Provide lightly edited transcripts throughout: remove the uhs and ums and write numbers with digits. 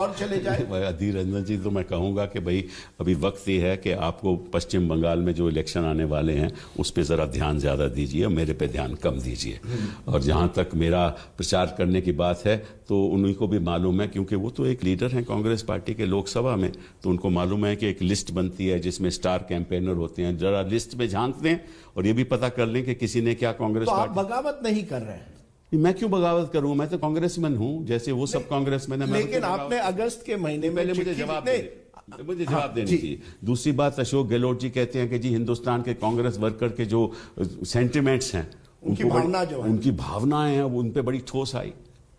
और चले जाए। अधीर रंजन जी, तो मैं कहूंगा कि भाई अभी वक्त ये है कि आपको पश्चिम बंगाल में जो इलेक्शन आने वाले हैं उस पर ज़रा ध्यान ज़्यादा दीजिए, मेरे पे ध्यान कम दीजिए। और जहां तक मेरा प्रचार करने की बात है तो उन्हीं को भी मालूम है, क्योंकि वो तो एक लीडर हैं कांग्रेस पार्टी के लोकसभा में, तो उनको मालूम है कि एक लिस्ट बनती है जिसमें स्टार कैंपेनर होते हैं। जरा लिस्ट में झांक दें और ये भी पता कर लें कि किसी ने क्या कांग्रेस तो आप पार्टी। बगावत नहीं कर रहे हैं? मैं क्यों बगावत करूं? मैं तो कांग्रेसमैन हूं जैसे वो सब कांग्रेसमैन है। लेकिन आपने अगस्त के महीने में पहले मुझे जवाब देनी चाहिए। दूसरी बात, अशोक गहलोत जी कहते हैं कि जी हिंदुस्तान के कांग्रेस वर्कर के जो सेंटिमेंट्स हैं, उनकी भावना जो है, उनकी भावनाएं हैं, उन पे बड़ी ठोस आई,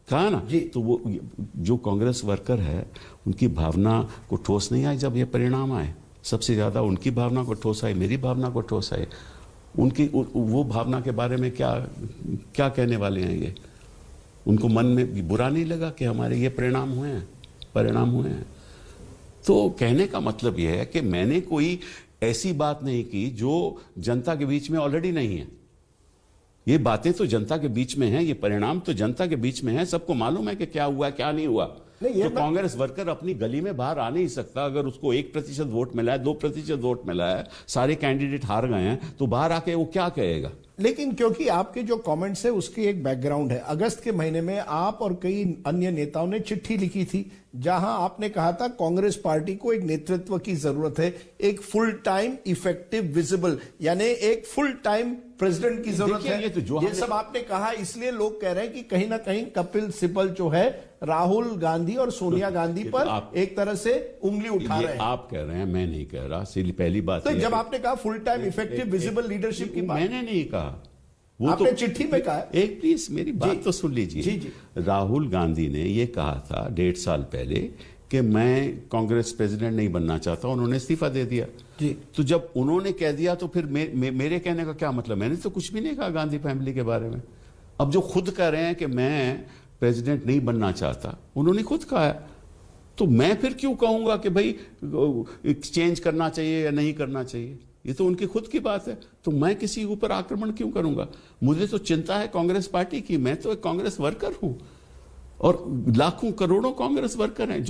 कहा ना जी। तो वो जो कांग्रेस वर्कर है उनकी भावना को ठोस नहीं आई जब ये परिणाम आए। सबसे ज्यादा उनकी भावना को ठोस आई, मेरी भावना को ठोस आई। उनकी वो भावना के बारे में क्या क्या कहने वाले हैं ये? उनको मन में बुरा नहीं लगा कि हमारे ये परिणाम हुए हैं? तो कहने का मतलब यह है कि मैंने कोई ऐसी बात नहीं की जो जनता के बीच में ऑलरेडी नहीं है। ये बातें तो जनता के बीच में हैं, ये परिणाम तो जनता के बीच में है, सबको मालूम है कि क्या हुआ क्या नहीं हुआ। तो कांग्रेस वर्कर अपनी गली में बाहर आ नहीं सकता। अगर उसको 1% वोट मिला है, 2% वोट मिला है, सारे कैंडिडेट हार गए हैं, तो बाहर आके वो क्या कहेगा? लेकिन क्योंकि आपके जो कमेंट्स है उसकी एक बैकग्राउंड है। अगस्त के महीने में आप और कई अन्य नेताओं ने चिट्ठी लिखी थी जहां आपने कहा था कांग्रेस पार्टी को एक नेतृत्व की जरूरत है, एक फुल टाइम इफेक्टिव विजिबल, यानी एक फुल टाइम प्रेसिडेंट की जरूरत है। ये सब आपने कहा, इसलिए लोग कह रहे हैं कि कहीं ना कहीं कपिल सिब्बल जो है राहुल गांधी और सोनिया गांधी पर एक तरह से उंगली उठा रहे हैं। आप कह रहे हैं, मैं नहीं कह रहा। पहली बात तो जब आपने कहा full time effective visible leadership की बात, मैंने नहीं कहा, वो आपने तो चिट्ठी में कहा। एक प्लीज मेरी बात तो सुन लीजिए। जी। राहुल गांधी ने ये कहा था 1.5 साल पहले कि मैं कांग्रेस प्रेसिडेंट नहीं बनना चाहता, उन्होंने इस्तीफा दे दिया जी। तो जब उन्होंने कह दिया तो फिर मेरे कहने का क्या मतलब? मैंने तो कुछ भी नहीं कहा गांधी फैमिली के बारे में। अब जो खुद कह रहे हैं कि मैं प्रेसिडेंट नहीं बनना चाहता, उन्होंने खुद कहा है, तो मैं फिर क्यों कहूंगा कि भाई चेंज करना चाहिए या नहीं करना चाहिए? ये तो उनकी खुद की बात है, तो मैं किसी के ऊपर आक्रमण क्यों करूंगा? मुझे तो चिंता है कांग्रेस पार्टी की। मैं तो एक कांग्रेस वर्कर हूं और लाखों करोड़ों कांग्रेस वर्कर हैं जो